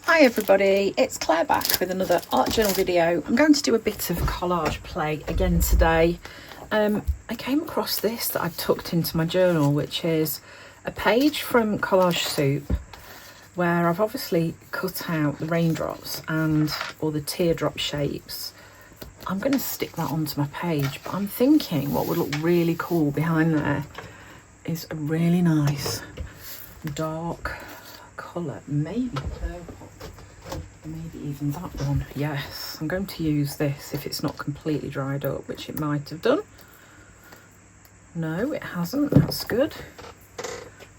Hi everybody, it's Claire back with another art journal video. I'm going to do a bit of collage play again today. I came across this that I've tucked into my journal, which is a page from Collage Soup where I've obviously cut out the raindrops and all the teardrop shapes. I'm going to stick that onto my page, but I'm thinking what would look really cool behind there is a really nice dark colour, maybe purple, maybe even that one. Yes, I'm going to use this if it's not completely dried up, which it might have done. No, it hasn't. That's good.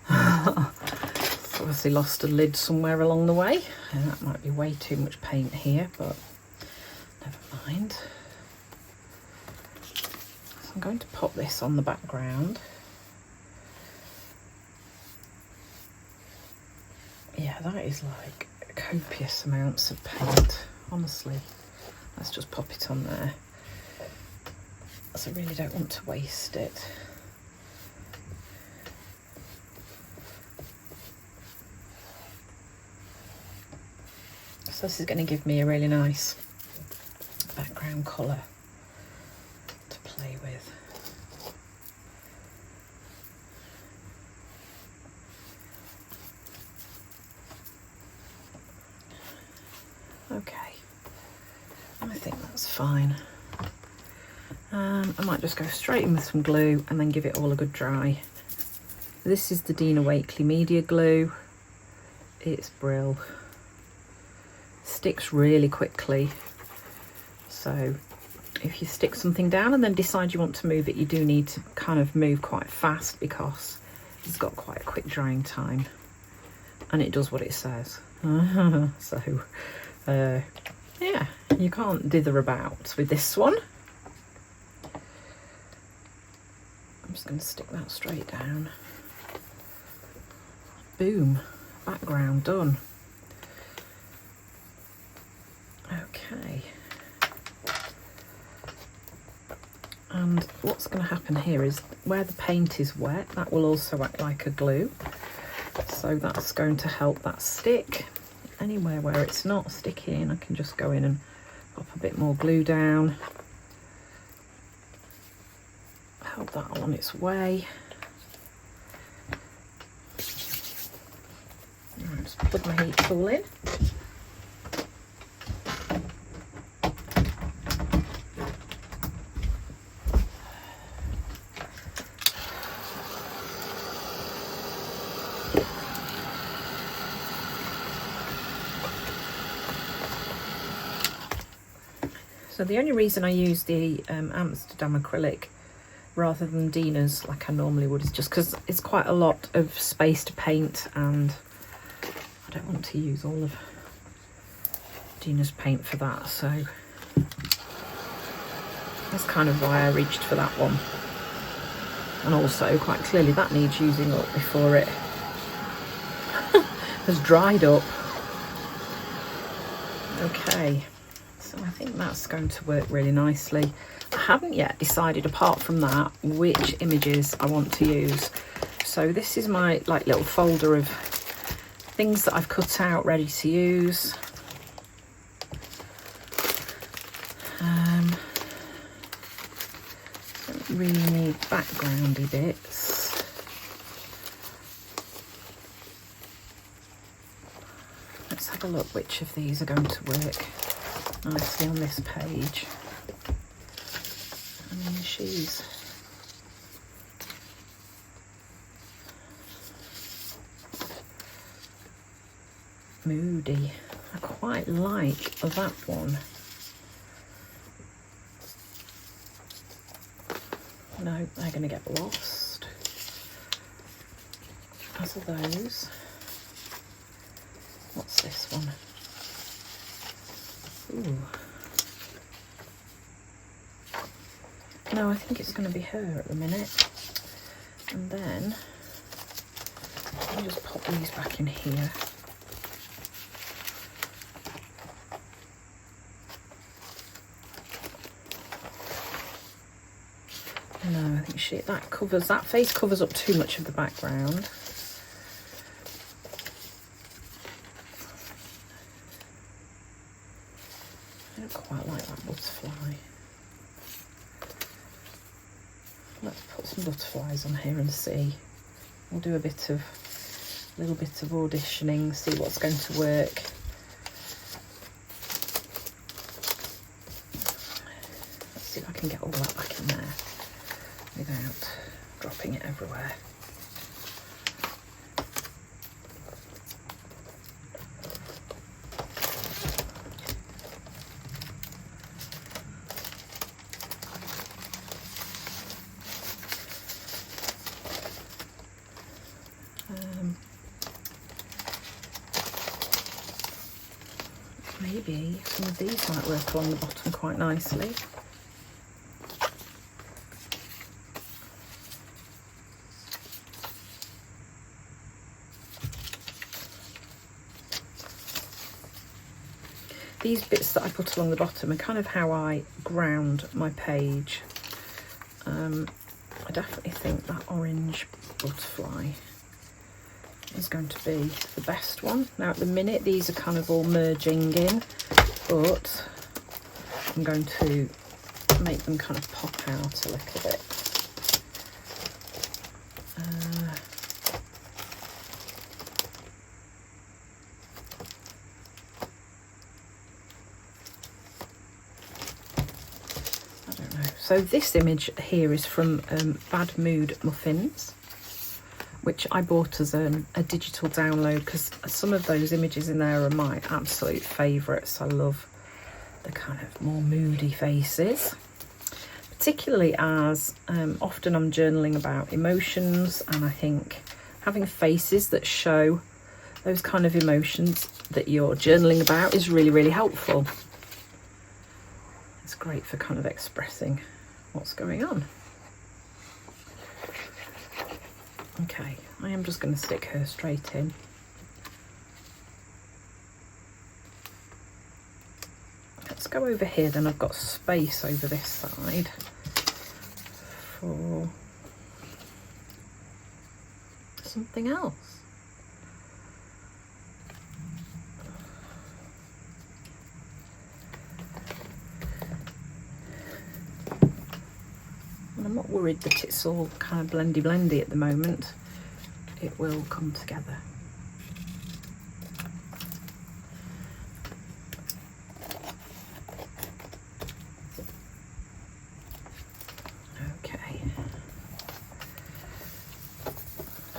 It's obviously lost a lid somewhere along the way, and that might be way too much paint here, but never mind. So I'm going to pop this on the background. Yeah, that is like copious amounts of paint, honestly. Let's just pop it on there, so I really don't want to waste it. So this is going to give me a really nice background colour to play with. Okay, I think that's fine. I might just go straight in with some glue and then give it all a good dry. This is the Dina Wakley Media Glue. It's brill. Sticks really quickly. So if you stick something down and then decide you want to move it, you do need to kind of move quite fast because it's got quite a quick drying time. And it does what it says. So yeah, you can't dither about with this one. I'm just going to stick that straight down. Boom, background done. Okay. And what's going to happen here is where the paint is wet, that will also act like a glue. So that's going to help that stick. Anywhere where it's not sticking, I can just go in and pop a bit more glue down. Help that on its way. Right, just plug my heat tool in. So the only reason I use the Amsterdam acrylic rather than Dina's like I normally would is just because it's quite a lot of space to paint, and I don't want to use all of Dina's paint for that. So that's kind of why I reached for that one. And also quite clearly that needs using up before it has dried up. Okay. So I think that's going to work really nicely. I haven't yet decided, apart from that, which images I want to use. So this is my like little folder of things that I've cut out ready to use. Don't really need backgroundy bits. Let's have a look which of these are going to work nicely on this page. I mean, she's moody. I quite like that one. No, they're going to get lost. As are those. What's this one? Ooh. No, I think it's going to be her at the minute. And then I'll just pop these back in here. No, I think that face covers up too much of the background. Let's put some butterflies on here and see. We'll do a little bit of auditioning, see what's going to work. Let's see if I can get all that back in there without dropping it everywhere. Maybe some of these might work along the bottom quite nicely. These bits that I put along the bottom are kind of how I ground my page. I definitely think that orange butterfly is going to be the best one. Now at the minute these are kind of all merging in, but I'm going to make them kind of pop out a little bit. I don't know. So this image here is from Bad Mood Muffins, which I bought as a digital download because some of those images in there are my absolute favourites. I love the kind of more moody faces, particularly as often I'm journaling about emotions, and I think having faces that show those kind of emotions that you're journaling about is really, really helpful. It's great for kind of expressing what's going on. Okay, I am just going to stick her straight in. Let's go over here then. I've got space over this side for something else. And I'm not worried that it's all kind of blendy at the moment. It will come together. Okay.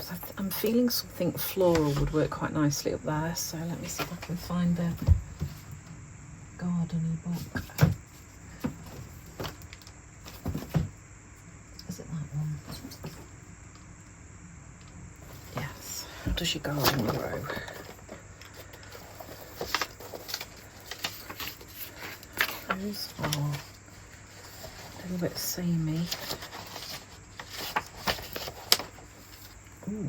So I'm feeling something floral would work quite nicely up there, so let me see if I can find a garden-y book. Is it that one? Yes. How does your garden grow? Those are a little bit samey. Ooh.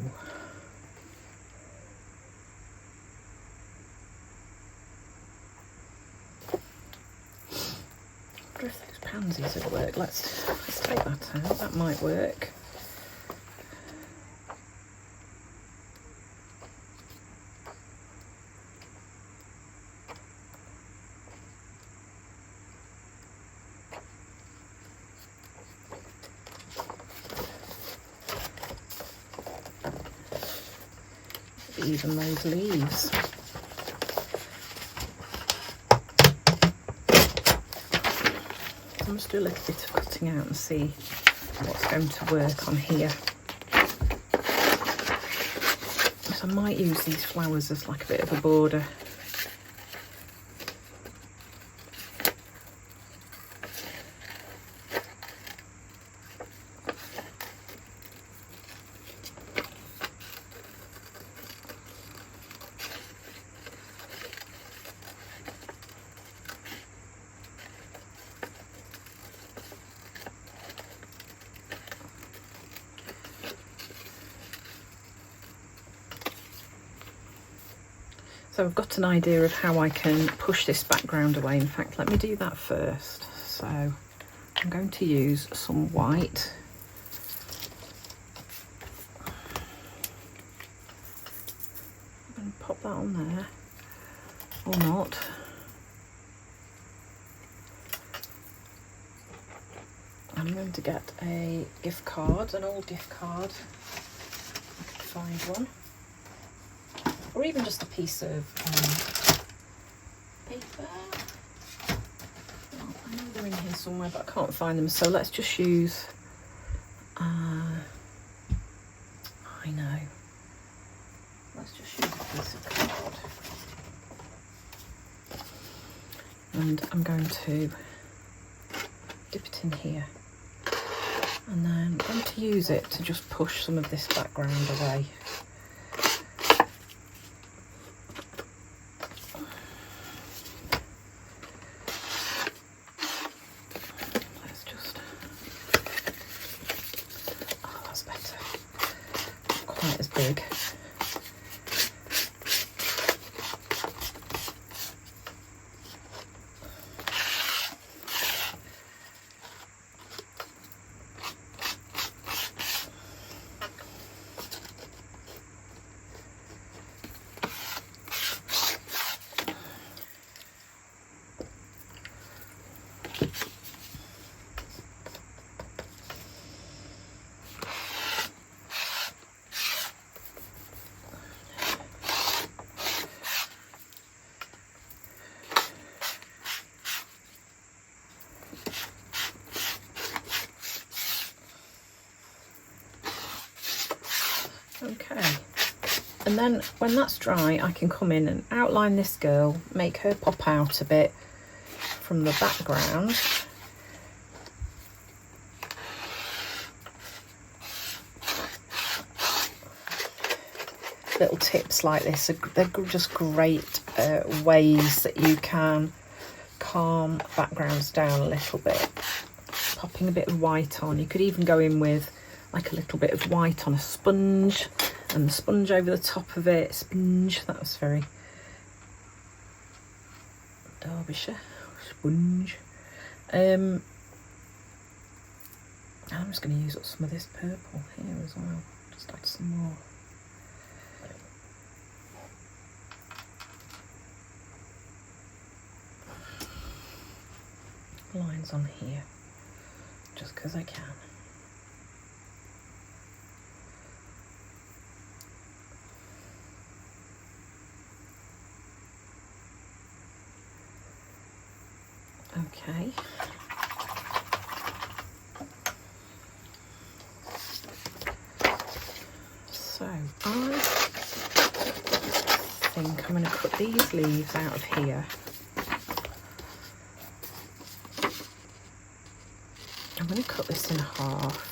I wonder if those pansies would work. Let's take that out. That might work. Even those leaves. I must do a little bit of cutting out and see what's going to work on here. So I might use these flowers as like a bit of a border. So I've got an idea of how I can push this background away. In fact, let me do that first. So I'm going to use some white. I'm going to pop that on there, or not. I'm going to get a gift card, an old gift card. I could find one. Or even just a piece of paper. Oh, I know they're in here somewhere, but I can't find them. So let's just use, I know. Let's just use a piece of card. And I'm going to dip it in here. And then I'm going to use it to just push some of this background away. Let's just, oh, that's better. Not quite as big. Okay, and then when that's dry, I can come in and outline this girl, make her pop out a bit from the background. Little tips like this, they're just great ways that you can calm backgrounds down a little bit. Popping a bit of white on, you could even go in with like a little bit of white on a sponge and the sponge over the top of it. Sponge, that was very Derbyshire. Sponge. I'm just going to use up some of this purple here as well. Just add some more. Lines on here, just because I can. Okay. So I think I'm going to cut these leaves out of here. I'm going to cut this in half.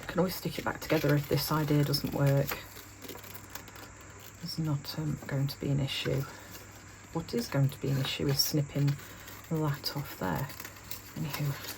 I can always stick it back together if this idea doesn't work. It's not going to be an issue. What is going to be an issue is snipping that off there. Anywho.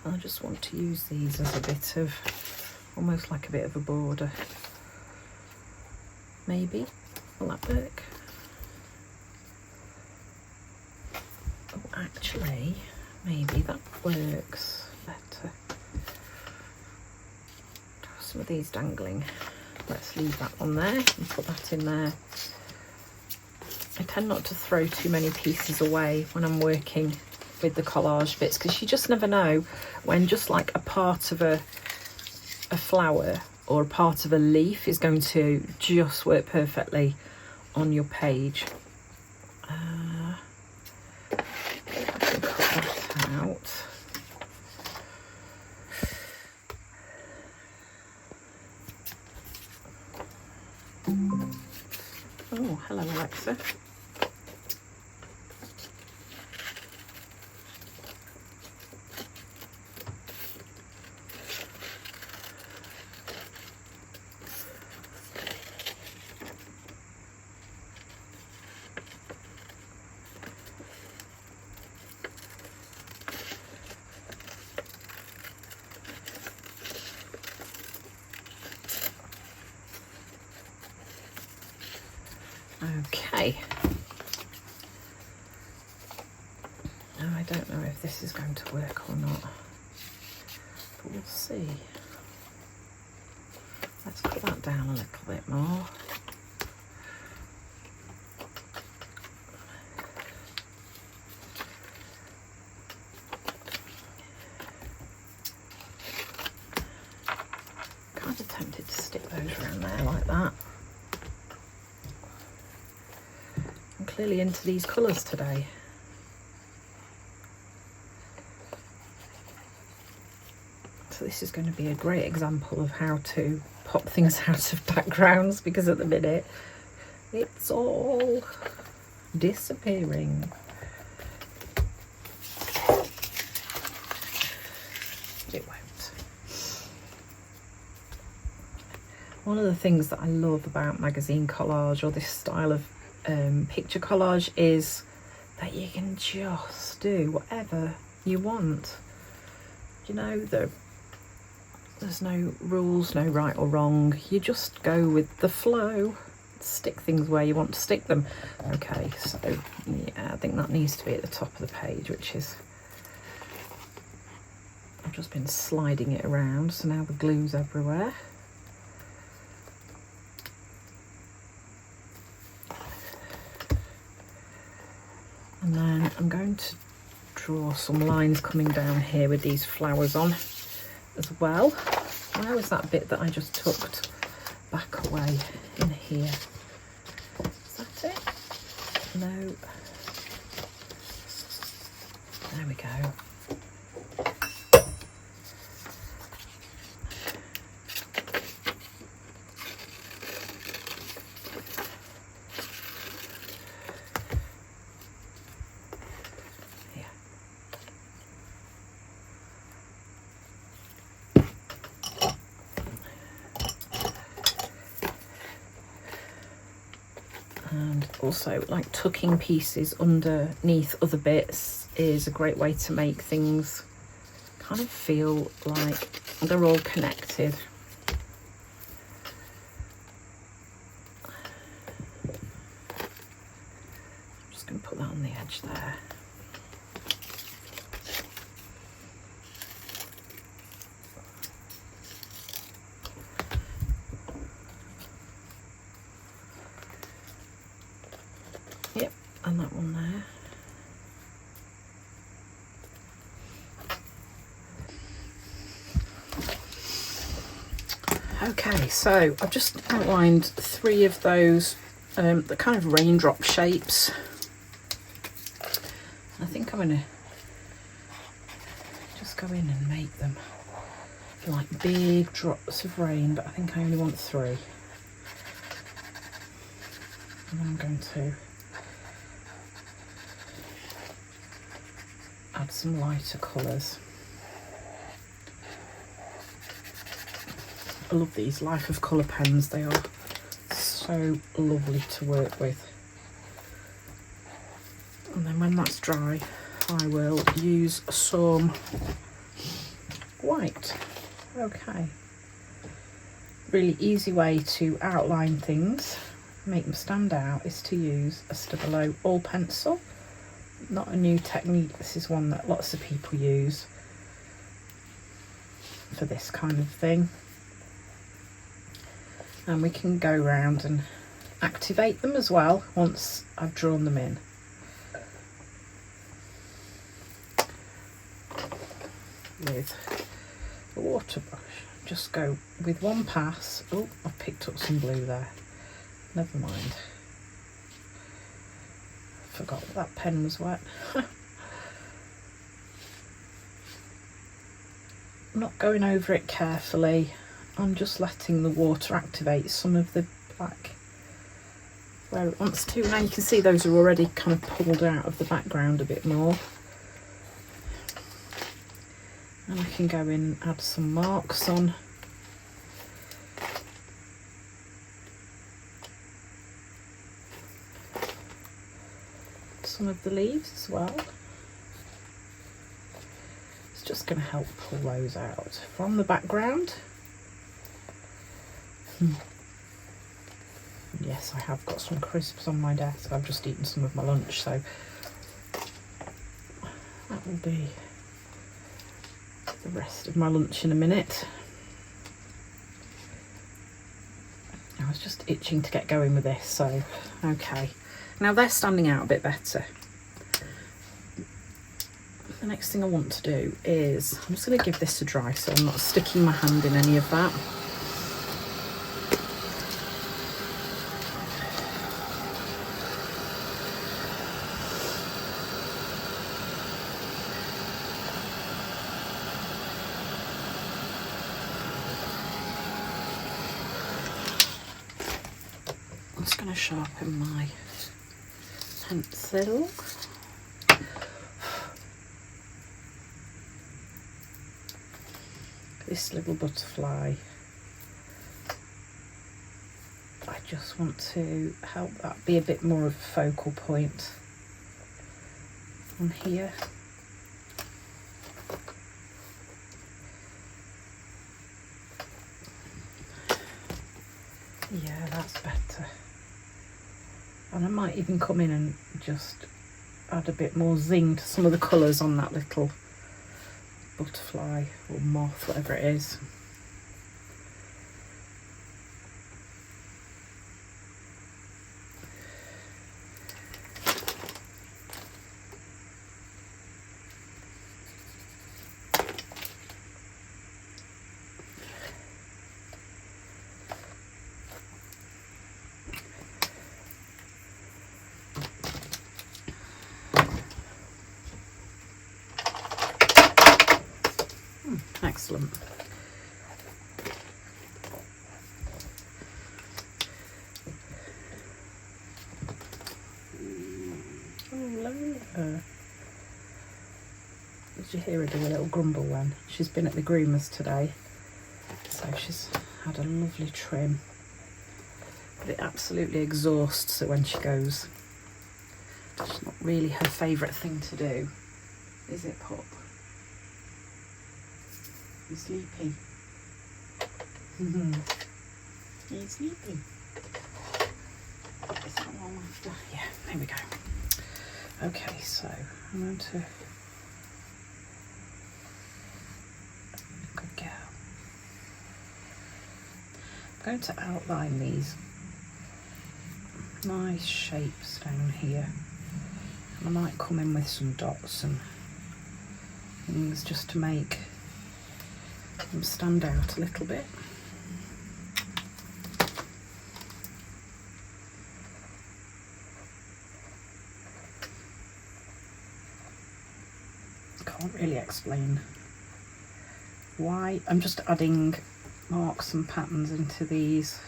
I just want to use these as a bit of, almost like a bit of a border. Maybe. Will that work? Oh, actually, maybe that works better. Some of these dangling. Let's leave that one there and put that in there. I tend not to throw too many pieces away when I'm working with the collage bits, because you just never know when just like a part of a flower or a part of a leaf is going to just work perfectly on your page. I can cut that out. Oh, hello Alexa. Okay. Now I don't know if this is going to work or not, but we'll see. Let's cut that down a little bit more. Kind of tempted to stick those around there like that. I'm clearly into these colours today. So this is going to be a great example of how to pop things out of backgrounds, because at the minute it's all disappearing. It won't. One of the things that I love about magazine collage, or this style of picture collage, is that you can just do whatever you want. You know, there's no rules, no right or wrong. You just go with the flow, stick things where you want to stick them. Okay, so yeah, I think that needs to be at the top of the page, which is, I've just been sliding it around, so now the glue's everywhere. And then I'm going to draw some lines coming down here with these flowers on as well. Where was that bit that I just tucked back away in here? Is that it? No. There we go. And also, like, tucking pieces underneath other bits is a great way to make things kind of feel like they're all connected. I'm just going to put that on the edge there. Yep, and that one there. Okay, so I've just outlined 3 of those, the kind of raindrop shapes. I think I'm going to just go in and make them like big drops of rain, but I think I only want 3. And I'm going to add some lighter colours. I love these Life of Colour pens, they are so lovely to work with. And then when that's dry, I will use some white. Okay. Really easy way to outline things, make them stand out, is to use a Stabilo all pencil. Not a new technique, this is one that lots of people use for this kind of thing. And we can go around and activate them as well once I've drawn them in. With a water brush, just go with one pass. Oh, I've picked up some blue there. Never mind. Forgot that pen was wet. I'm not going over it carefully. I'm just letting the water activate some of the black where it wants to. Now you can see those are already kind of pulled out of the background a bit more. And I can go in and add some marks on. Some of the leaves as well. It's just going to help pull those out from the background. Yes, I have got some crisps on my desk. I've just eaten some of my lunch, so that will be the rest of my lunch in a minute. I was just itching to get going with this, so okay. Now they're standing out a bit better. The next thing I want to do is, I'm just going to give this a dry so I'm not sticking my hand in any of that. I'm just going to sharpen my pencil. This little butterfly, I just want to help that be a bit more of a focal point on here. Yeah, that's better. And I might even come in and just add a bit more zing to some of the colours on that little butterfly or moth, whatever it is. Excellent. Oh, lovely. Did you hear her do a little grumble then? She's been at the groomers today, so she's had a lovely trim. But it absolutely exhausts her when she goes. It's not really her favourite thing to do, is it, Pop? You sleepy? Are you sleepy? Is that one after? Yeah, there we go. Okay, so I'm going to... Good girl. I'm going to outline these nice shapes down here. And I might come in with some dots and things just to make them stand out a little bit. Can't really explain why. I'm just adding marks and patterns into these,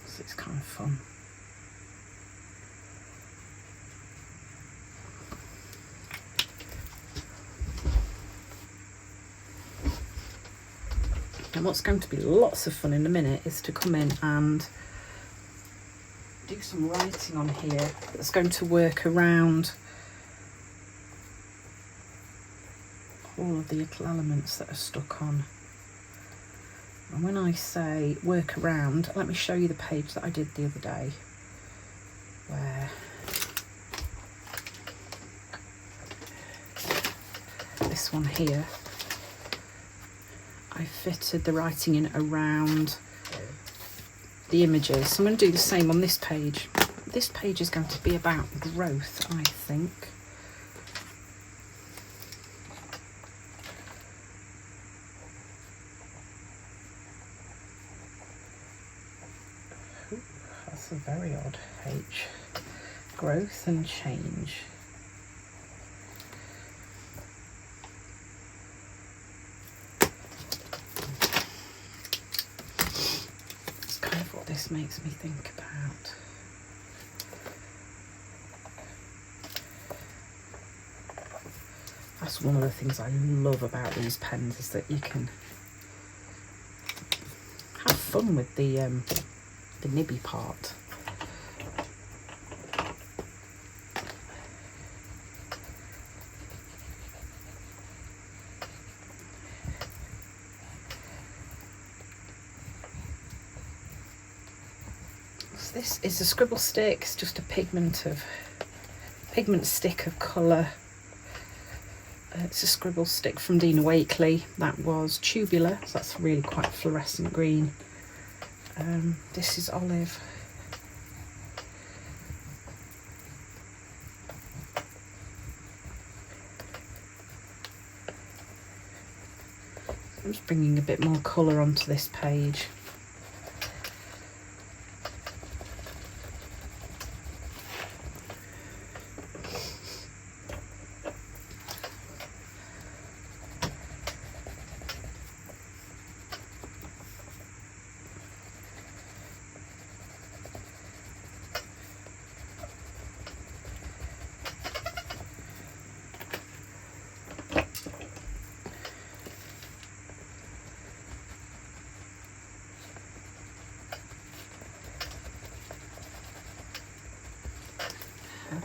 so it's kind of fun. And what's going to be lots of fun in a minute is to come in and do some writing on here that's going to work around all of the little elements that are stuck on. And when I say work around, let me show you the page that I did the other day, where this one here, I fitted the writing in around the images. So I'm going to do the same on this page. This page is going to be about growth, I think. Ooh, that's a very odd H. Growth and change. this makes me think about. That's one of the things I love about these pens, is that you can have fun with the nibby part. So this is a scribble stick. It's just a pigment stick of colour. It's a scribble stick from Dina Wakley. That was tubular, so that's really quite fluorescent green. This is olive. I'm just bringing a bit more colour onto this page.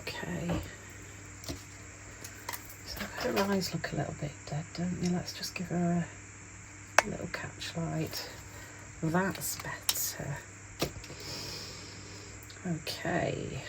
Okay, so her eyes look a little bit dead, don't they? Let's just give her a little catch light. That's better. Okay.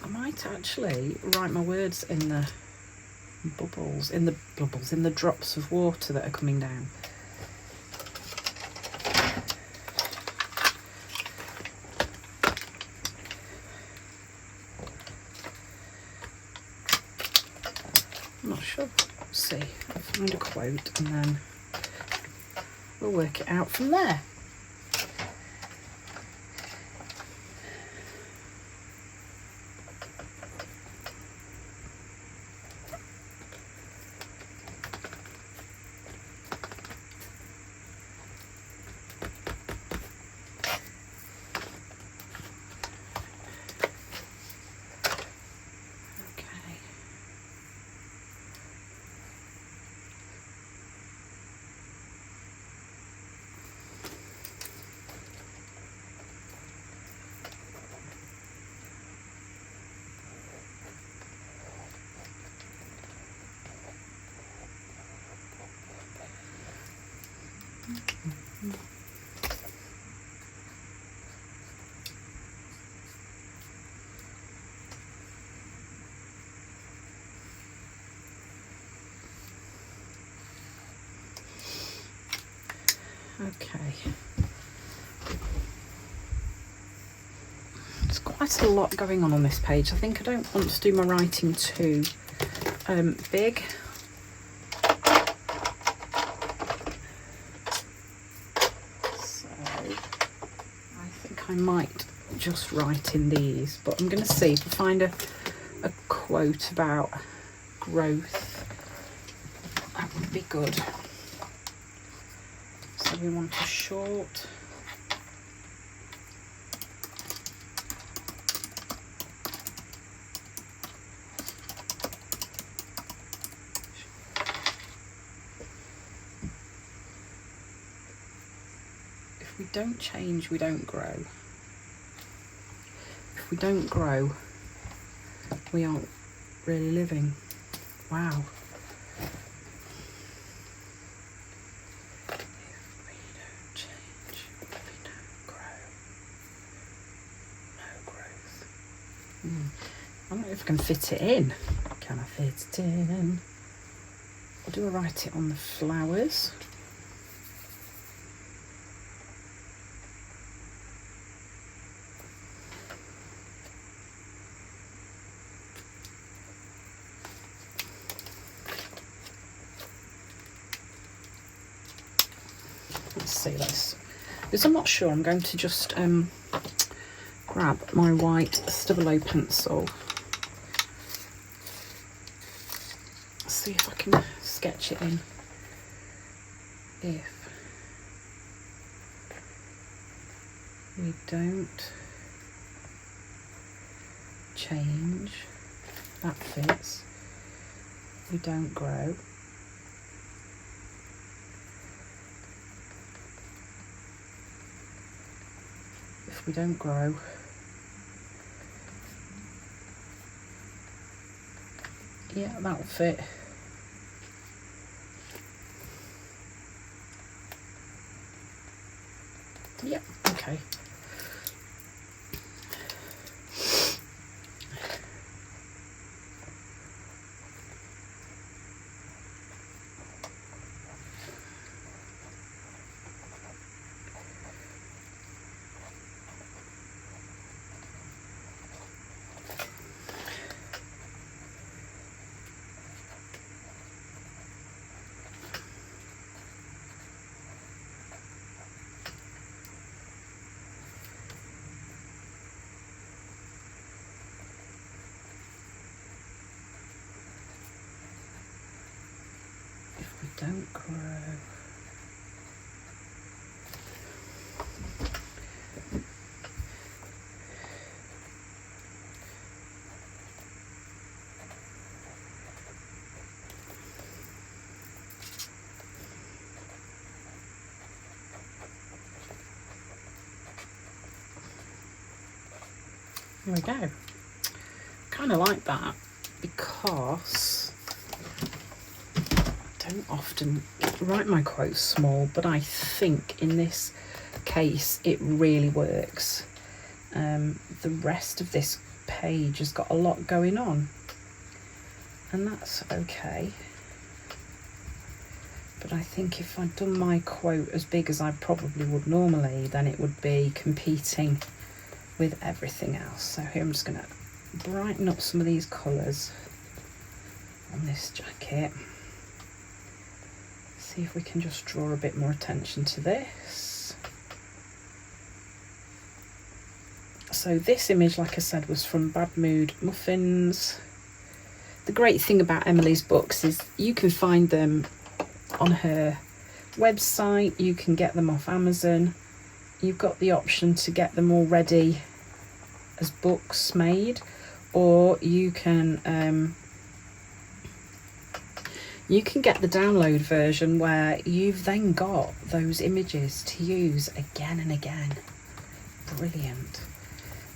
I might actually write my words in the bubbles, in the drops of water that are coming down. I'm not sure. Let's see. I'll find a quote and then we'll work it out from there. Okay. There's quite a lot going on this page. I think I don't want to do my writing too big. So I think I might just write in these, but I'm going to see if I find a quote about growth. That would be good. So we want a short. If we don't change, we don't grow. If we don't grow, we aren't really living. Wow. I don't know if I can fit it in. Can I fit it in? Or do I write it on the flowers? Let's see, let's because I'm not sure. I'm going to just grab my white Stabilo pencil, see if I can sketch it in. If we don't change, that fits. We don't grow. If we don't grow, yeah, that'll fit. Yeah, okay. Don't grow. There we go. Kind of like that because I don't often write my quotes small, but I think in this case it really works. The rest of this page has got a lot going on, and that's okay. But I think if I'd done my quote as big as I probably would normally, then it would be competing with everything else. So here I'm just going to brighten up some of these colours on this jacket. See if we can just draw a bit more attention to this. So this image, like I said, was from Bad Mood Muffins. The great thing about Emily's books is you can find them on her website, you can get them off Amazon. You've got the option to get them already as books made, or you can get the download version where you've then got those images to use again and again. Brilliant.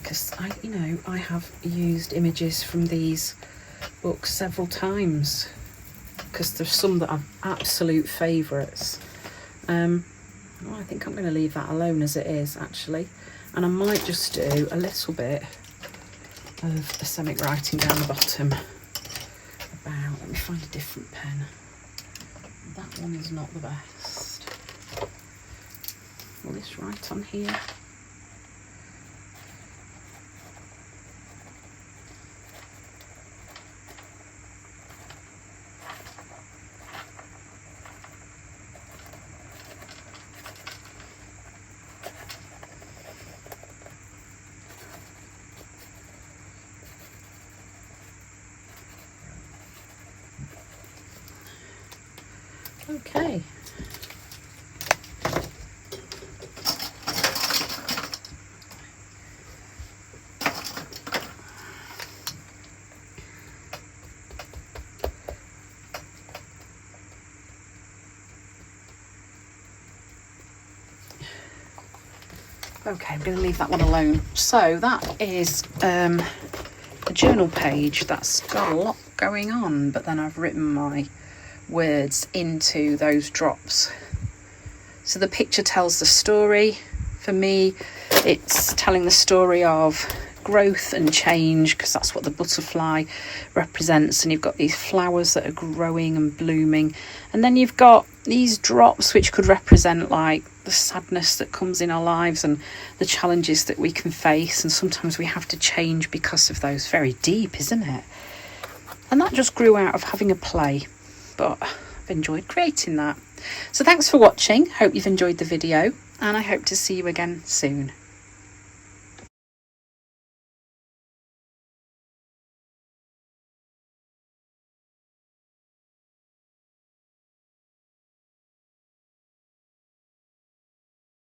Because I have used images from these books several times because there's some that are absolute favourites. Well, I think I'm going to leave that alone as it is, actually, and I might just do a little bit of Asemic writing down the bottom about, let me find a different pen. That one is not the best. Will this write on here? Okay. Okay, I'm going to leave that one alone. So that is a journal page that's got a lot going on, but then I've written my words into those drops. So the picture tells the story. For me, it's telling the story of growth and change, because that's what the butterfly represents, and you've got these flowers that are growing and blooming, and then you've got these drops which could represent like the sadness that comes in our lives and the challenges that we can face, and sometimes we have to change because of those. Very deep, isn't it? And that just grew out of having a play, but I've enjoyed creating that. So thanks for watching. Hope you've enjoyed the video. and I hope to see you again soon.